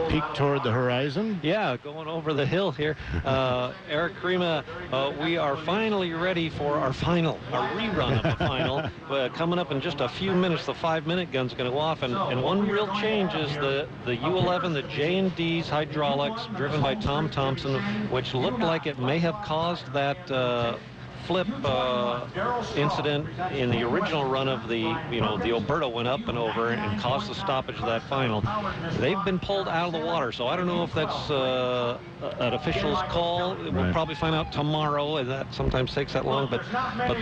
peek toward the horizon. Yeah, going over the hill here. Eric Krima, we are finally ready for our rerun of the final. Coming up in just a few minutes, the 5-minute gun's going to go off, and one real change is the U-11, the J&D's hydraulics, driven by Tom Thompson, which looked like it may have caused that flip incident in the original run of the Alberta went up and over and caused the stoppage of that final. They've been pulled out of the water, so I don't know if that's an official's call. We'll probably find out tomorrow, and that sometimes takes that long, but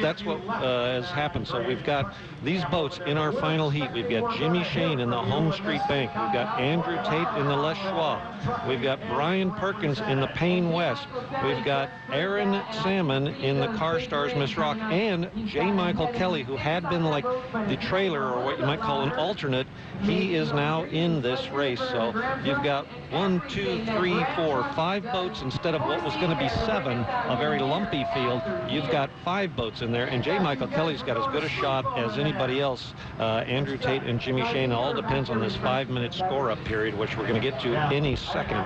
that's what has happened. So we've got these boats in our final heat. We've got Jimmy Shane in the Home Street Bank. We've got Andrew Tate in the Les Schwab. We've got Brian Perkins in the Payne West. We've got Aaron Salmon in the Car Stars Miss Rock, and J. Michael Kelly, who had been like the trailer, or what you might call an alternate. He is now in this race. So you've got 1, 2, 3, 4, 5 boats instead of what was going to be 7, a very lumpy field. You've got 5 boats in there, and J. Michael Kelly's got as good a shot as anybody else. Andrew Tate and Jimmy Shane, all depends on this 5-minute score-up period, which we're going to get to any second.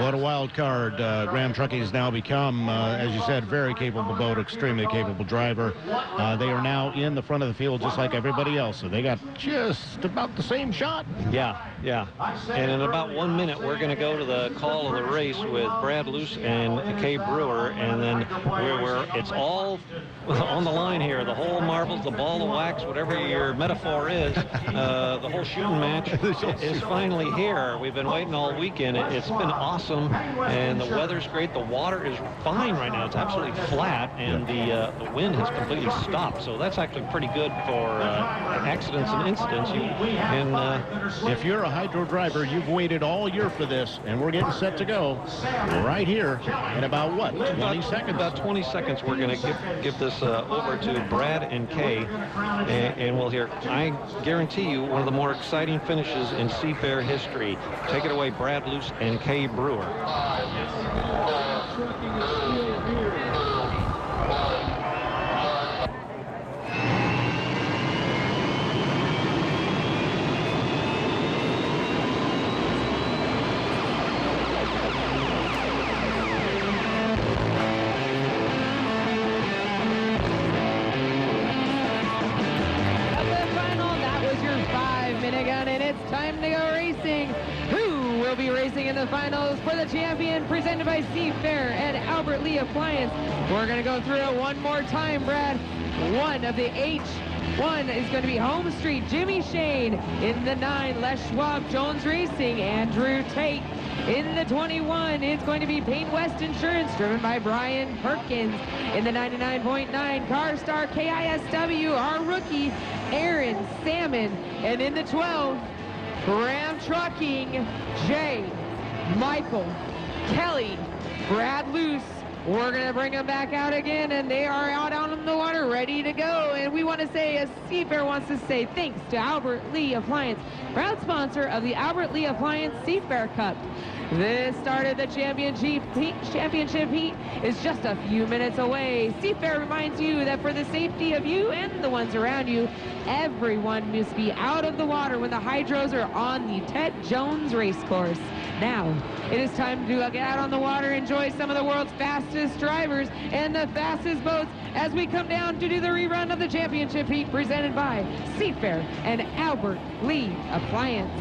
What a wild card Graham Trucking has now become. As you said, very capable boat, extremely capable driver. They are now in the front of the field just like everybody else, so they got just about the same shot. Yeah. And in about 1 minute, we're going to go to the call of the race with Brad Luce and Kay Brewer, and then it's all on the line here. The whole marbles, the ball of wax, whatever your metaphor is, the whole shooting match is finally here. We've been waiting all weekend. It's been awesome, and the weather's great. The water is fine right now. It's absolutely flat, and the wind has completely stopped, so that's actually pretty good for accidents and incidents. If you're a hydro driver, you've waited all year for this, and we're getting set to go right here in about, 20 seconds? About 20 seconds. We're going to give this over to Brad and Kay, and we'll hear, I guarantee you, one of the more exciting finishes in Seafair history. Take it away, Brad Luce and Kay Brewer. In the finals for the champion, presented by Seafair and Albert Lee Appliance. We're going to go through it one more time, Brad. One of the H1 is going to be Home Street, Jimmy Shane. In the 9, Les Schwab Jones Racing, Andrew Tate. In the 21, it's going to be Payne West Insurance, driven by Brian Perkins. In the 99.9, Car Star KISW, our rookie, Aaron Salmon. And in the 12, Graham Trucking, J. Michael Kelly, Brad Luce. We're going to bring them back out again, and they are out on the water ready to go. And we want to say, as Seafair wants to say, thanks to Albert Lee Appliance, proud sponsor of the Albert Lee Appliance Seafair Cup. This start of the championship heat is just a few minutes away. Seafair reminds you that for the safety of you and the ones around you, everyone must be out of the water when the hydros are on the Ted Jones Racecourse. Now, it is time to get out on the water, enjoy some of the world's fastest drivers and the fastest boats as we come down to do the rerun of the championship heat presented by Seafair and Albert Lee Appliance.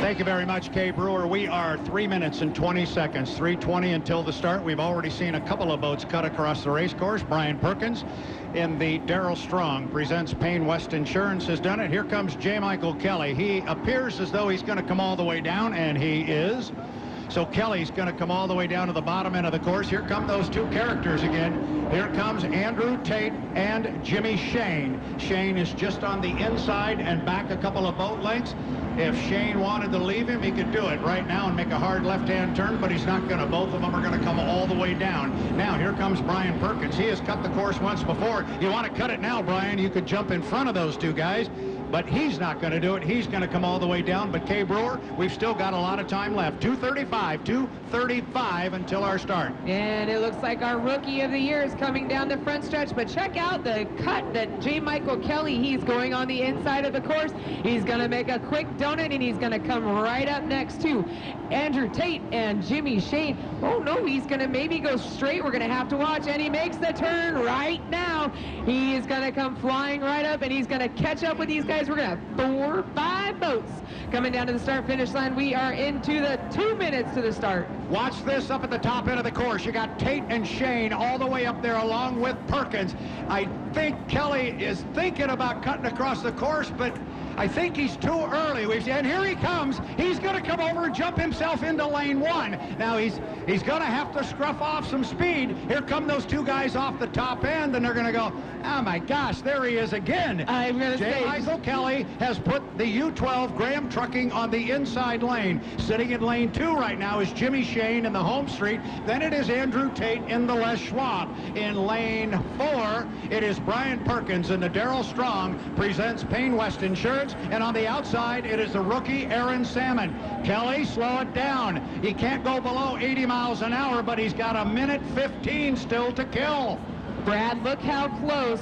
Thank you very much, Kay Brewer. We are 3 minutes and 20 seconds, 3:20 until the start. We've already seen a couple of boats cut across the race course. Brian Perkins in the Darrell Strong presents Payne West Insurance has done it. Here comes J. Michael Kelly. He appears as though he's going to come all the way down, and he is. So Kelly's going to come all the way down to the bottom end of the course. Here come those two characters again. Here comes Andrew Tate and Jimmy Shane. Shane is just on the inside and back a couple of boat lengths. If Shane wanted to leave him, he could do it right now and make a hard left-hand turn, but he's not going to. Both of them are going to come all the way down. Now, here comes Brian Perkins. He has cut the course once before. You want to cut it now, Brian. You could jump in front of those two guys. but he's not going to do it. He's going to come all the way down. But Kay Brewer, we've still got a lot of time left. 2:35 until our start. And it looks like our rookie of the year is coming down the front stretch, but check out the cut that J. Michael Kelly, he's going on the inside of the course. He's going to make a quick donut, and he's going to come right up next to Andrew Tate and Jimmy Shane. Oh no, he's going to maybe go straight. We're going to have to watch, and he makes the turn right now. He is going to come flying right up, and he's going to catch up with these guys. We're going to have 4 or 5 boats coming down to the start-finish line. We are into the 2 minutes to the start. Watch this up at the top end of the course. You got Tate and Shane all the way up there along with Perkins. I think Kelly is thinking about cutting across the course, but I think he's too early. And here he comes. He's going to come over and jump himself into lane 1. Now he's going to have to scruff off some speed. Here come those 2 guys off the top end, and they're going to go, oh my gosh, there he is again. I'm going to say, J. Michael Kelly has put the U12 Graham Trucking on the inside lane. Sitting in lane 2 right now is Jimmy Shane in the home street. Then it is Andrew Tate in the Les Schwab. In lane 4, it is Brian Perkins, and the Darrell Strong presents Payne West Insurance. And on the outside, it is the rookie Aaron Salmon. Kelly, slow it down. He can't go below 80 miles an hour, but he's got 1:15 still to kill. Brad, look how close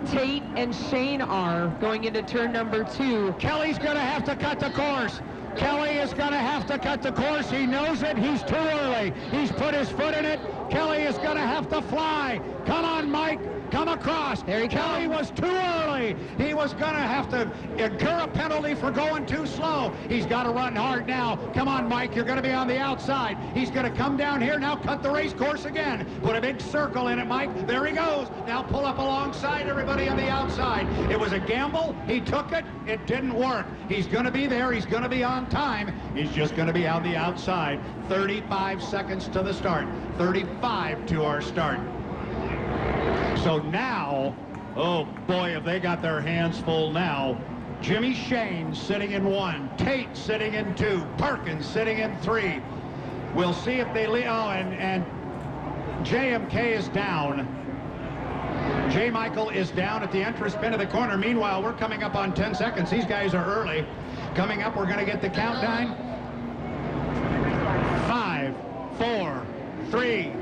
Tate and Shane are going into turn number 2. Kelly's going to have to cut the course. Kelly is going to have to cut the course. He knows it. He's too early. He's put his foot in it. Kelly is going to have to fly. Come on, Mike. Come across. There he Kelly was too early. He was going to have to incur a penalty for going too slow. He's got to run hard now. Come on, Mike. You're going to be on the outside. He's going to come down here now, cut the race course again. Put a big circle in it, Mike. There he goes. Now pull up alongside everybody on the outside. It was a gamble. He took it. It didn't work. He's going to be there. He's going to be on time. He's just going to be on the outside. 35 seconds to the start. 35 to our start. So now, oh boy, have they got their hands full now. Jimmy Shane sitting in 1, Tate sitting in 2, Perkins sitting in 3. We'll see if they lead. Oh, and JMK is down. J. Michael is down at the entrance pin of the corner. Meanwhile, we're coming up on 10 seconds. These guys are early. Coming up, we're going to get the countdown. 5, 4, 3,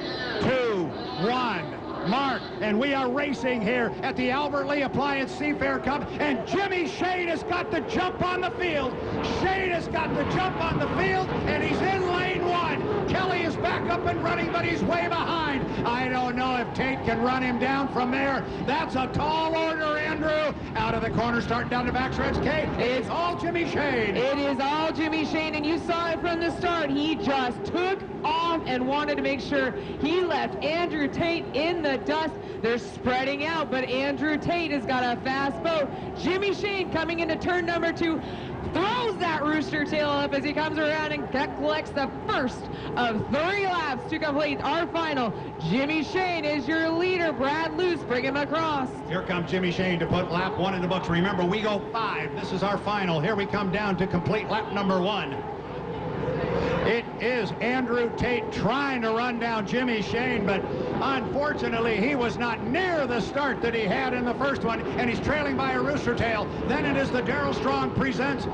2, 1. Mark, and we are racing here at the Albert Lee Appliance Seafair Cup, and Jimmy Shane has got the jump on the field. Shane has got the jump on the field, and he's in lane 1. Kelly is back up and running, but he's way behind. I don't know if Tate can run him down from there. That's a tall order, Andrew. Out of the corner, starting down the backstretch, Kate. It's all Jimmy Shane. It is all Jimmy Shane, and you saw it from the start. He just took off and wanted to make sure he left Andrew Tate in the dust. They're spreading out, but Andrew Tate has got a fast boat. Jimmy Shane coming into turn number 2 throws that rooster tail up as he comes around and collects the first of 3 laps to complete our final. Jimmy Shane is your leader. Brad Luce, bring him across. Here comes Jimmy Shane to put lap 1 in the books. Remember, we go 5. This is our final. Here we come down to complete lap number 1. It is Andrew Tate trying to run down Jimmy Shane, but unfortunately he was not near the start that he had in the first one, and he's trailing by a rooster tail. Then it is the Darrell Strong presents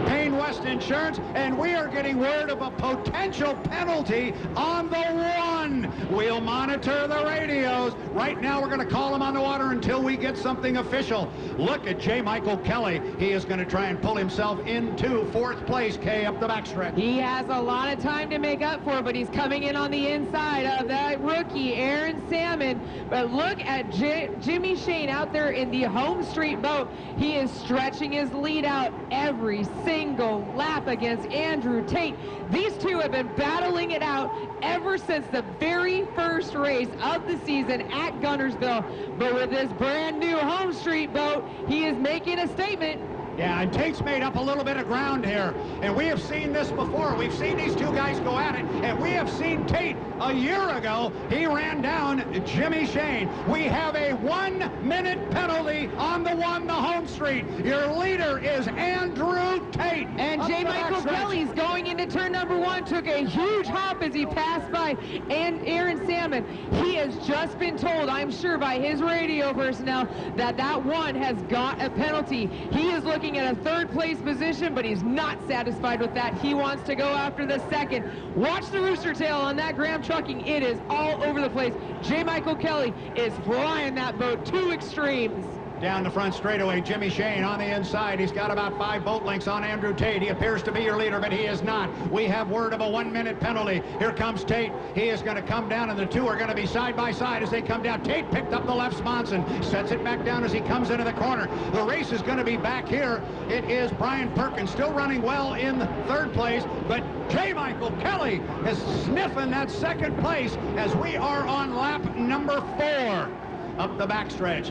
Payne West Insurance, and we are getting word of a potential penalty on the 1. We'll monitor the radios. Right now we're going to call him on the water until we get something official. Look at J. Michael Kelly. He is going to try and pull himself into 4th place, Kay, up the backstretch. He has a lot of time to make up for, but he's coming in on the inside of that rookie, Aaron Salmon. But look at Jimmy Shane out there in the home street boat. He is stretching his lead out every single lap against Andrew Tate. These two have been battling it out ever since the very first race of the season at Guntersville. But with this brand new home street boat, he is making a statement. Yeah, and Tate's made up a little bit of ground here, and we have seen this before. We've seen these 2 guys go at it, and we have seen Tate a year ago. He ran down Jimmy Shane. We have a 1-minute penalty on the 1, the home street. Your leader is Andrew Tate. And J. Michael Kelly's going into turn number 1, took a huge hop as he passed by Aaron Salmon. He has just been told, I'm sure by his radio personnel, that 1 has got a penalty. He is looking looking at a third place position, but he's not satisfied with that. He wants to go after the second. Watch the rooster tail on that Graham Trucking. It is all over the place. J. Michael Kelly is flying that boat to extremes. Down the front straightaway, Jimmy Shane on the inside. He's got about 5 boat lengths on Andrew Tate. He appears to be your leader, but he is not. We have word of a 1-minute penalty. Here comes Tate. He is going to come down, and the two are going to be side by side as they come down. Tate picked up the left sponson, sets it back down as he comes into the corner. The race is going to be back here. It is Brian Perkins still running well in third place, but J. Michael Kelly is sniffing that second place as we are on lap number 4. Up the backstretch.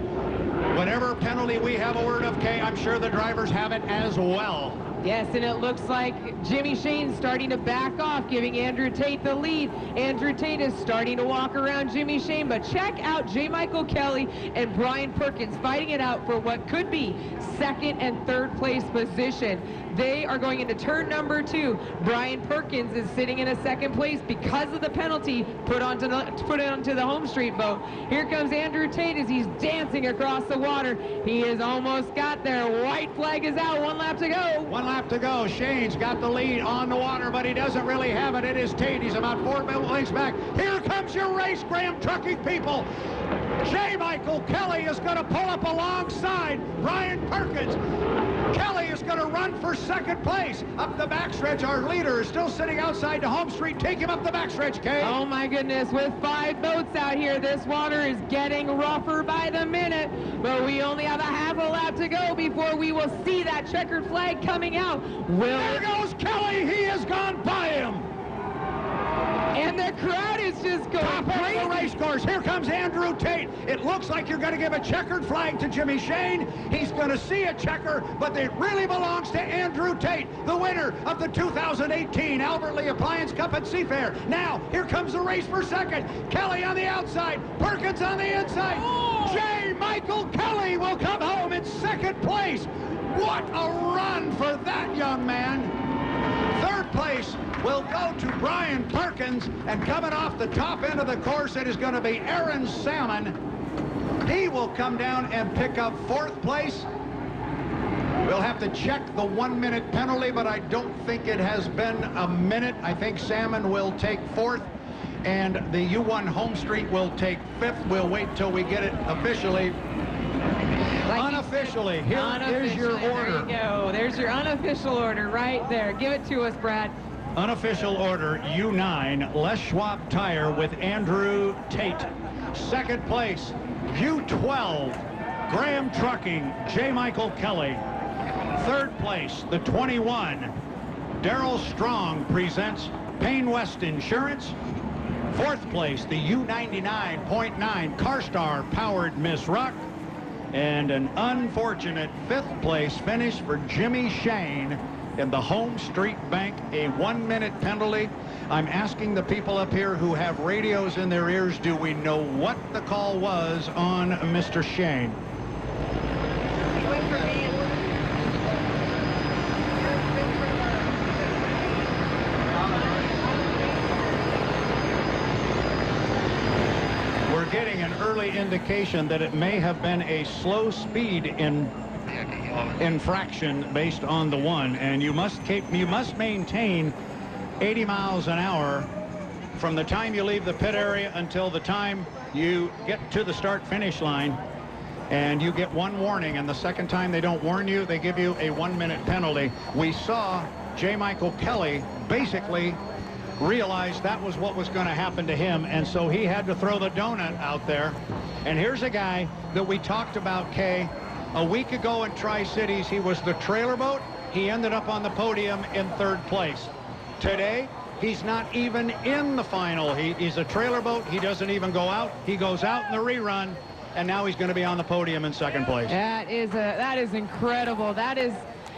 Whatever penalty we have a word of, Kay, I'm sure the drivers have it as well. Yes, and it looks like Jimmy Shane's starting to back off, giving Andrew Tate the lead. Andrew Tate is starting to walk around Jimmy Shane, but check out J. Michael Kelly and Brian Perkins fighting it out for what could be second and third place position. They are going into turn number 2. Brian Perkins is sitting in a second place because of the penalty put onto the home street boat. Here comes Andrew Tate as he's dancing across the water. He has almost got there. White flag is out. 1 lap to go. 1 lap to go. Shane's got the lead on the water, but he doesn't really have it. It is Tate. He's about 4 lengths back. Here comes your race, Graham Trucking people. J. Michael Kelly is going to pull up alongside Brian Perkins. Kelly is going to run for second place. Up the backstretch, our leader is still sitting outside the home street. Take him up the backstretch, Kay. Oh my goodness, with 5 boats out here, this water is getting rougher by the minute. But we only have a half a lap to go before we will see that checkered flag coming out. There goes Kelly. He has gone by him. And the crowd is just going Top crazy. of the race course. Here comes Andrew Tate. It looks like you're going to give a checkered flag to Jimmy Shane. He's going to see a checker, but it really belongs to Andrew Tate, the winner of the 2018 Albert Lee Appliance Cup at Seafair. Now, here comes the race for second. Kelly on the outside, Perkins on the inside. J. Michael Kelly will come home in second place. What a run for that young man. Third place will go to Brian Perkins, and coming off the top end of the course, it is going to be Aaron Salmon. He will come down and pick up 4th place. We'll have to check the 1-minute penalty, but I don't think it has been a minute. I think Salmon will take 4th, and the U1 Home Street will take 5th. We'll wait till we get it officially. Unofficially, here is your order. There you go. There's your unofficial order right there. Give it to us, Brad. Unofficial order, U9, Les Schwab Tire with Andrew Tate. Second place, U12, Graham Trucking, J. Michael Kelly. Third place, the 21, Darrell Strong presents Payne West Insurance. Fourth place, the U99.9 CarStar powered Miss Ruck. And an unfortunate 5th place finish for Jimmy Shane in the Home Street Bank, a 1-minute penalty. I'm asking the people up here who have radios in their ears, do we know what the call was on Mr. Shane? We're getting an early indication that it may have been a slow speed infraction based on the 1, and you must maintain 80 miles an hour from the time you leave the pit area until the time you get to the start-finish line, and you get 1 warning, and the second time they don't warn you, they give you a 1-minute penalty. We saw J. Michael Kelly basically realized that was what was going to happen to him, and so he had to throw the donut out there. And here's a guy that we talked about, Kay, a week ago in Tri-Cities. He was the trailer boat. He ended up on the podium in 3rd place. Today, he's not even in the final. He's a trailer boat. He doesn't even go out. He goes out in the rerun, and now he's going to be on the podium in 2nd place. That is incredible.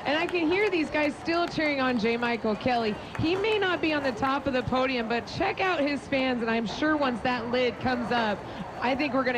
And I can hear these guys still cheering on J. Michael Kelly. He may not be on the top of the podium, but check out his fans, and I'm sure once that lid comes up, I think we're going to